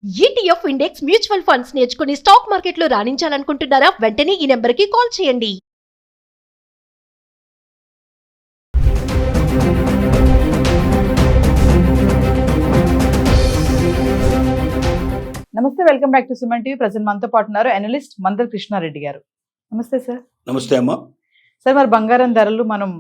ETF index mutual funds నేర్చుకుని stock మార్కెట్లో రాణించాలనుకుంటున్నారా? వెంటనే ఈ నెంబర్కి కాల్ చేయండి. నమస్తే, welcome back to Suman TV. Present మనతో పాటు ఉన్నారు అనలిస్ట్ మందర్ కృష్ణారెడ్డి గారు. నమస్తే సార్. నమస్తే అమ్మా. సార్, మరి బంగారం ధరలు మనం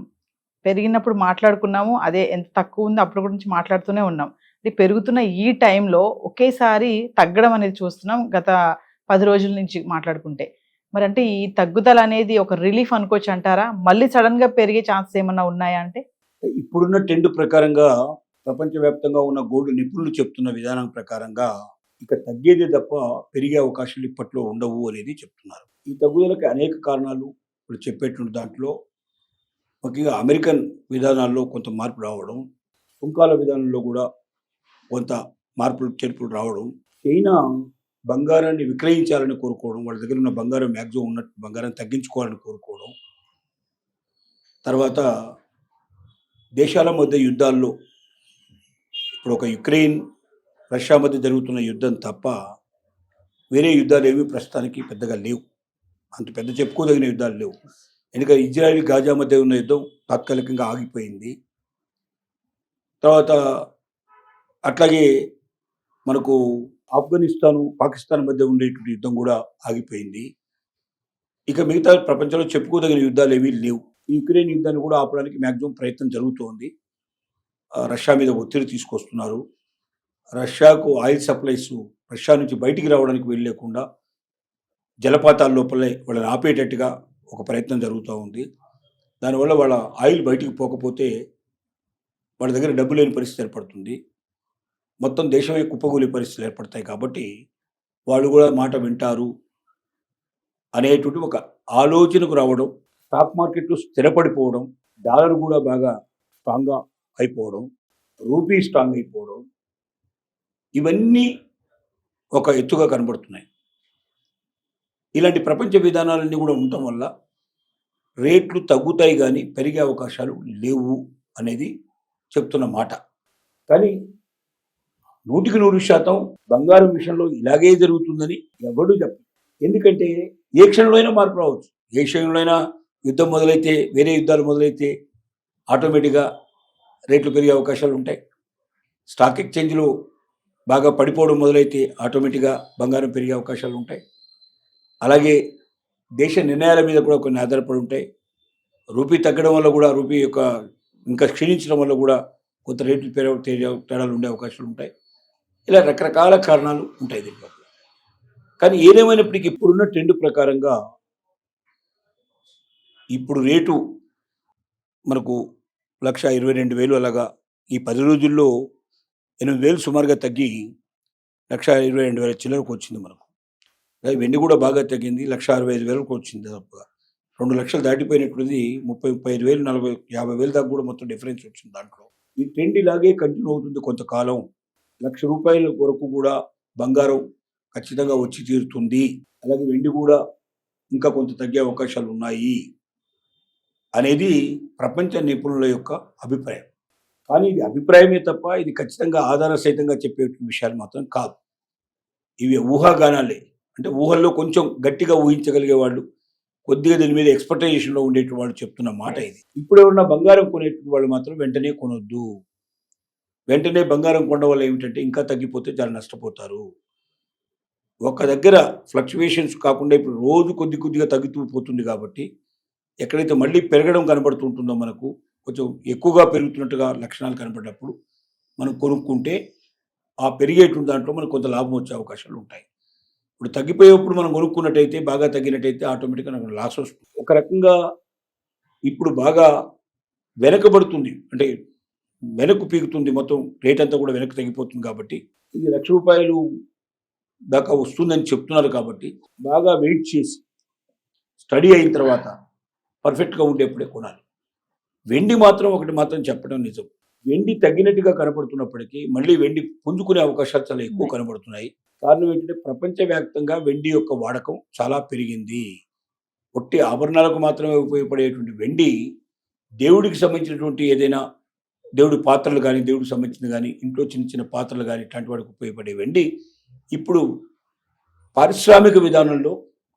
పెరిగినప్పుడు మాట్లాడుకున్నాము, అదే ఎంత తక్కువ ఉందో అప్పుడు గురించి మాట్లాడుతూనే ఉన్నాం. పెరుగుతున్న ఈ టైంలో ఒకేసారి తగ్గడం అనేది చూస్తున్నాం గత 10 రోజుల నుంచి మాట్లాడుకుంటే. మరి అంటే ఈ తగ్గుదల అనేది ఒక రిలీఫ్ అనుకోవచ్చు అంటారా? మళ్ళీ సడన్ గా పెరిగే ఛాన్సెస్ ఏమన్నా ఉన్నాయా? అంటే ఇప్పుడున్న ట్రెండ్ ప్రకారంగా ప్రపంచవ్యాప్తంగా ఉన్న గోల్డ్ నిపుణులు చెప్తున్న విధానం ప్రకారంగా ఇక తగ్గేదే తప్ప పెరిగే అవకాశాలు ఇప్పట్లో ఉండవు అనేది చెప్తున్నారు. ఈ తగ్గుదలకి అనేక కారణాలు ఇప్పుడు చెప్పేటువంటి దాంట్లో ముఖ్యంగా అమెరికన్ విధానాల్లో కొంత మార్పు రావడం, సుంకాల విధానంలో కూడా కొంత మార్పులు చేర్పులు రావడం, చైనా బంగారాన్ని విక్రయించాలని కోరుకోవడం, వాళ్ళ దగ్గర ఉన్న బంగారం మ్యాక్సిమం ఉన్నట్టు బంగారాన్ని తగ్గించుకోవాలని కోరుకోవడం, తర్వాత దేశాల మధ్య యుద్ధాల్లో ఇప్పుడు ఒక యుక్రెయిన్ రష్యా మధ్య జరుగుతున్న యుద్ధం తప్ప వేరే యుద్ధాలు ఏమీ ప్రస్తుతానికి పెద్దగా లేవు, అంత పెద్ద చెప్పుకోదగిన యుద్ధాలు లేవు. ఎందుకంటే ఇజ్రాయెల్ గాజా మధ్య ఉన్న యుద్ధం తాత్కాలికంగా ఆగిపోయింది. తర్వాత అట్లాగే మనకు ఆఫ్ఘనిస్తాను పాకిస్తాన్ మధ్య ఉండేటువంటి యుద్ధం కూడా ఆగిపోయింది. ఇక మిగతా ప్రపంచంలో చెప్పుకోదగిన యుద్ధాలు ఏమీ లేవు. ఈ యుక్రెయిన్ యుద్ధాన్ని కూడా ఆపడానికి మ్యాక్సిమం ప్రయత్నం జరుగుతోంది. రష్యా మీద ఒత్తిడి తీసుకొస్తున్నారు. రష్యాకు ఆయిల్ సప్లైస్ రష్యా నుంచి బయటికి రావడానికి వెళ్ళలేకుండా జలపాతాల లోపలే వాళ్ళని ఆపేటట్టుగా ఒక ప్రయత్నం జరుగుతూ ఉంది. దానివల్ల వాళ్ళ ఆయిల్ బయటికి పోకపోతే వాళ్ళ దగ్గర డబ్బు లేని పరిస్థితి ఏర్పడుతుంది. మొత్తం దేశమే కుప్పగూలి పరిస్థితులు ఏర్పడతాయి. కాబట్టి వాళ్ళు కూడా మాట వింటారు అనేటువంటి ఒక ఆలోచనకు రావడం, స్టాక్ మార్కెట్లు స్థిరపడిపోవడం, డాలర్ కూడా బాగా స్ట్రాంగ్గా అయిపోవడం, రూపీ స్ట్రాంగ్ అయిపోవడం, ఇవన్నీ ఒక ఎత్తుగా కనబడుతున్నాయి. ఇలాంటి ప్రపంచ విధానాలన్నీ కూడా ఉండటం వల్ల రేట్లు తగ్గుతాయి కానీ పెరిగే అవకాశాలు లేవు అనేది చెప్తున్న మాట. కానీ 100% బంగారం విషయంలో ఇలాగే జరుగుతుందని ఎవడు చెప్పరు. ఎందుకంటే ఏ క్షణంలో అయినా మార్పు రావచ్చు. ఏ క్షణంలో అయినా యుద్ధం మొదలైతే, వేరే యుద్ధాలు మొదలైతే ఆటోమేటిక్గా రేట్లు పెరిగే అవకాశాలు ఉంటాయి. స్టాక్ ఎక్స్చేంజ్లో బాగా పడిపోవడం మొదలైతే ఆటోమేటిక్గా బంగారం పెరిగే అవకాశాలు ఉంటాయి. అలాగే దేశ నిర్ణయాల మీద కూడా కొన్ని ఆధారపడి ఉంటాయి. రూపీ తగ్గడం వల్ల కూడా, రూపీ యొక్క ఇంకా క్షీణించడం వల్ల కూడా కొంత రేట్లు తేడాలు ఉండే అవకాశాలు ఉంటాయి. ఇలా రకరకాల కారణాలు ఉంటాయి దీంట్లో. కానీ ఏదేమైనప్పటికీ ఇప్పుడున్న ట్రెండ్ ప్రకారంగా ఇప్పుడు రేటు మనకు 1,22,000 అలాగా ఈ 10 రోజుల్లో 8,000 సుమారుగా తగ్గి 1,22,000 చిల్లరకు వచ్చింది మనకు. వెండి కూడా బాగా తగ్గింది, 1,65,000 వచ్చింది. దాదాపుగా 2 లక్షలు దాటిపోయినట్టుంది. 30,000, 40,000, 50,000 దాకా కూడా మొత్తం డిఫరెన్స్ వచ్చింది దాంట్లో. ఈ ట్రెండ్ ఇలాగే కంటిన్యూ అవుతుంది కొంతకాలం. ₹1,00,000 వరకు కూడా బంగారం ఖచ్చితంగా వచ్చి తీరుతుంది. అలాగే వెండి కూడా ఇంకా కొంత తగ్గే అవకాశాలు ఉన్నాయి అనేది ప్రపంచ నిపుణుల యొక్క అభిప్రాయం. కానీ ఇది అభిప్రాయమే తప్ప ఇది ఖచ్చితంగా ఆధార సహితంగా చెప్పే విషయాలు మాత్రం కాదు. ఇవి ఊహాగానాలే. అంటే ఊహల్లో కొంచెం గట్టిగా ఊహించగలిగే వాళ్ళు, కొద్దిగా దీని మీద ఎక్స్పెక్టేషన్లో ఉండేటువంటి వాళ్ళు చెప్తున్న మాట ఇది. ఇప్పుడు ఎవరన్నా బంగారం కొనేటువంటి వాళ్ళు మాత్రం వెంటనే కొనొద్దు. వెంటనే బంగారం కొనడం వల్ల ఏమిటంటే ఇంకా తగ్గిపోతే చాలా నష్టపోతారు. ఒక దగ్గర ఫ్లక్చువేషన్స్ కాకుండా ఇప్పుడు రోజు కొద్దిగా తగ్గుతూ పోతుంది. కాబట్టి ఎక్కడైతే మళ్ళీ పెరగడం కనబడుతుంటుందో, మనకు కొంచెం ఎక్కువగా పెరుగుతున్నట్టుగా లక్షణాలు కనబడినప్పుడు మనం కొనుక్కుంటే ఆ పెరిగేటువంటి దాంట్లో మనకు కొంత లాభం వచ్చే అవకాశాలు ఉంటాయి. ఇప్పుడు తగ్గిపోయేప్పుడు మనం కొనుక్కున్నట్టయితే, బాగా తగ్గినట్టయితే ఆటోమేటిక్గా నాకు లాస్ వస్తుంది. ఒక రకంగా ఇప్పుడు బాగా వెనకబడుతుంది, అంటే వెనక్కు పీకుతుంది, మొత్తం రేట్ అంతా కూడా వెనక్కి తగ్గిపోతుంది. కాబట్టి ఇది ₹1,00,000 దాకా వస్తుందని చెప్తున్నారు. కాబట్టి బాగా వెయిట్ చేసి స్టడీ అయిన తర్వాత పర్ఫెక్ట్గా ఉండేప్పుడే కొనాలి. వెండి మాత్రం ఒకటి మాత్రం చెప్పడం నిజం, వెండి తగ్గినట్టుగా కనబడుతున్నప్పటికీ మళ్ళీ వెండి పుంజుకునే అవకాశాలు చాలా ఎక్కువ కనబడుతున్నాయి. కారణం ఏంటంటే ప్రపంచవ్యాప్తంగా వెండి యొక్క వాడకం చాలా పెరిగింది. ఒట్టి ఆభరణాలకు మాత్రమే ఉపయోగపడేటువంటి వెండి, దేవుడికి సంబంధించినటువంటి ఏదైనా దేవుడి పాత్రలు కానీ, దేవుడికి సంబంధించిన కానీ, ఇంట్లో చిన్న చిన్న పాత్రలు కానీ ఇట్లాంటి వాడికి ఉపయోగపడే వెండి ఇప్పుడు పారిశ్రామిక విధానంలో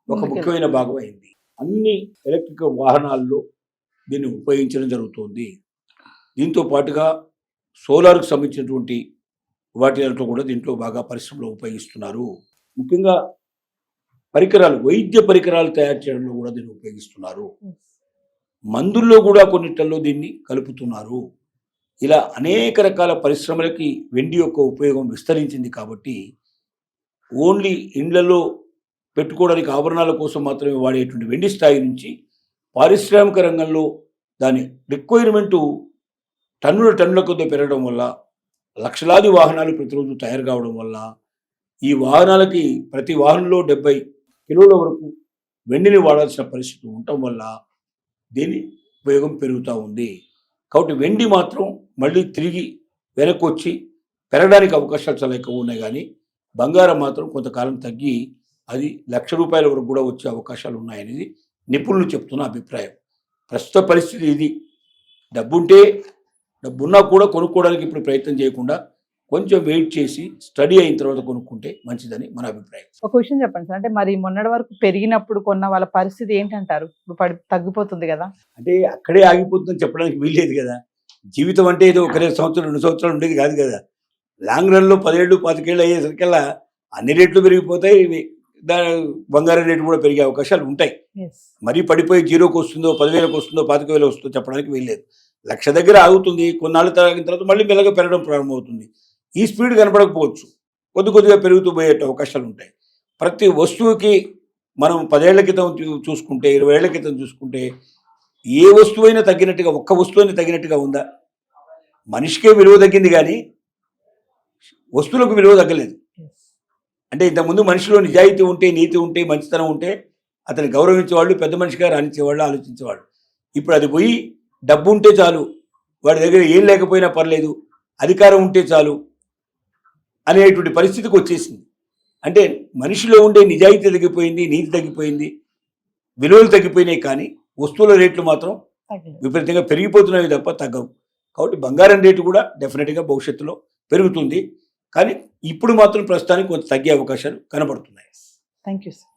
ఒక ముందుకెళ్తుంది. ముఖ్యమైన భాగం అయింది. అన్ని ఎలక్ట్రిక్ వాహనాల్లో దీన్ని ఉపయోగించడం జరుగుతుంది. దీంతో పాటుగా సోలార్కు సంబంధించినటువంటి వాటితో కూడా దీంట్లో బాగా పరిశ్రమలో ఉపయోగిస్తున్నారు. ముఖ్యంగా పరికరాలు, వైద్య పరికరాలు తయారు చేయడంలో కూడా దీన్ని ఉపయోగిస్తున్నారు. మందుల్లో కూడా కొన్నిట్లలో దీన్ని కలుపుతున్నారు. ఇలా అనేక రకాల పరిశ్రమలకి వెండి యొక్క ఉపయోగం విస్తరించింది. కాబట్టి ఓన్లీ ఇండ్లలో పెట్టుకోవడానికి ఆభరణాల కోసం మాత్రమే వాడేటువంటి వెండి స్థాయి నుంచి పారిశ్రామిక రంగంలో దాని రిక్వైర్మెంటు టన్నుల కొద్ది పెరగడం వల్ల, లక్షలాది వాహనాలు ప్రతిరోజు తయారు కావడం వల్ల, ఈ వాహనాలకి ప్రతి వాహనంలో 70 కిలోల వరకు వెండిని వాడాల్సిన పరిస్థితి ఉండటం వల్ల దీని ఉపయోగం పెరుగుతూ ఉంది. కాబట్టి వెండి మాత్రం మళ్ళీ తిరిగి వెనక్కి వచ్చి పెరగడానికి అవకాశాలు చాలా ఎక్కువ ఉన్నాయి. కానీ బంగారం మాత్రం కొంతకాలం తగ్గి అది ₹1,00,000 వరకు కూడా వచ్చే అవకాశాలు ఉన్నాయనేది నిపుణులు చెప్తున్న అభిప్రాయం. ప్రస్తుత పరిస్థితి ఇది. డబ్బున్నా కూడా కొనుక్కోవడానికి ఇప్పుడు ప్రయత్నం చేయకుండా కొంచెం వెయిట్ చేసి స్టడీ అయిన తర్వాత కొనుక్కుంటే మంచిదని మన అభిప్రాయం. ఒక విషయం చెప్పండి సార్, అంటే మరి మొన్నటి వరకు పెరిగినప్పుడు కొన్న వాళ్ళ పరిస్థితి ఏంటంటారు? ఇప్పుడు తగ్గిపోతుంది కదా. అంటే అక్కడే ఆగిపోతుందని చెప్పడానికి వీల్లేదు కదా. జీవితం అంటే ఏదో 1 సంవత్సరం 2 సంవత్సరాలు ఉండేది కాదు కదా. లాంగ్ రన్లో 10 ఏళ్ళు 25 ఏళ్ళు అయ్యేసరికల్లా అన్ని రేట్లు పెరిగిపోతాయి. బంగారం రేటు కూడా పెరిగే అవకాశాలు ఉంటాయి. మరీ పడిపోయి 0కి వస్తుందో 10,000కి వస్తుందో 25,000 వస్తుందో చెప్పడానికి వీల్లేదు. 1,00,000 దగ్గర ఆగుతుంది. కొన్నాళ్ళు తాగిన తర్వాత మళ్ళీ మెల్లగా పెరగడం ప్రారంభమవుతుంది. ఈ స్పీడ్ కనపడకపోవచ్చు, కొద్దిగా పెరుగుతూ పోయే అవకాశాలు ఉంటాయి. ప్రతి వస్తువుకి మనం 10 ఏళ్ల క్రితం చూసుకుంటే, 20 ఏళ్ల క్రితం చూసుకుంటే ఏ వస్తువైనా తగ్గినట్టుగా, ఒక్క వస్తువైనా తగ్గినట్టుగా ఉందా? మనిషికే విలువ తగ్గింది కానీ వస్తువులకు విలువ తగ్గలేదు. అంటే ఇంతకుముందు మనిషిలో నిజాయితీ ఉంటే, నీతి ఉంటే, మంచితనం ఉంటే అతన్ని గౌరవించేవాళ్ళు, పెద్ద మనిషిగా రాణించేవాళ్ళు, ఆలోచించేవాళ్ళు. ఇప్పుడు అది పోయి డబ్బు ఉంటే చాలు, వాడి దగ్గర ఏం లేకపోయినా పర్లేదు, అధికారం ఉంటే చాలు అనేటువంటి పరిస్థితికి వచ్చేసింది. అంటే మనిషిలో ఉండే నిజాయితీ తగ్గిపోయింది, నీతి తగ్గిపోయింది, విలువలు తగ్గిపోయినాయి. కానీ వస్తువుల రేట్లు మాత్రం విపరీతంగా పెరిగిపోతున్నవి తప్ప తగ్గవు. కాబట్టి బంగారం రేటు కూడా డెఫినెట్గా భవిష్యత్తులో పెరుగుతుంది. కానీ ఇప్పుడు మాత్రం ప్రస్తుతానికి కొంత తగ్గే అవకాశాలు కనబడుతున్నాయి. Thank you sir.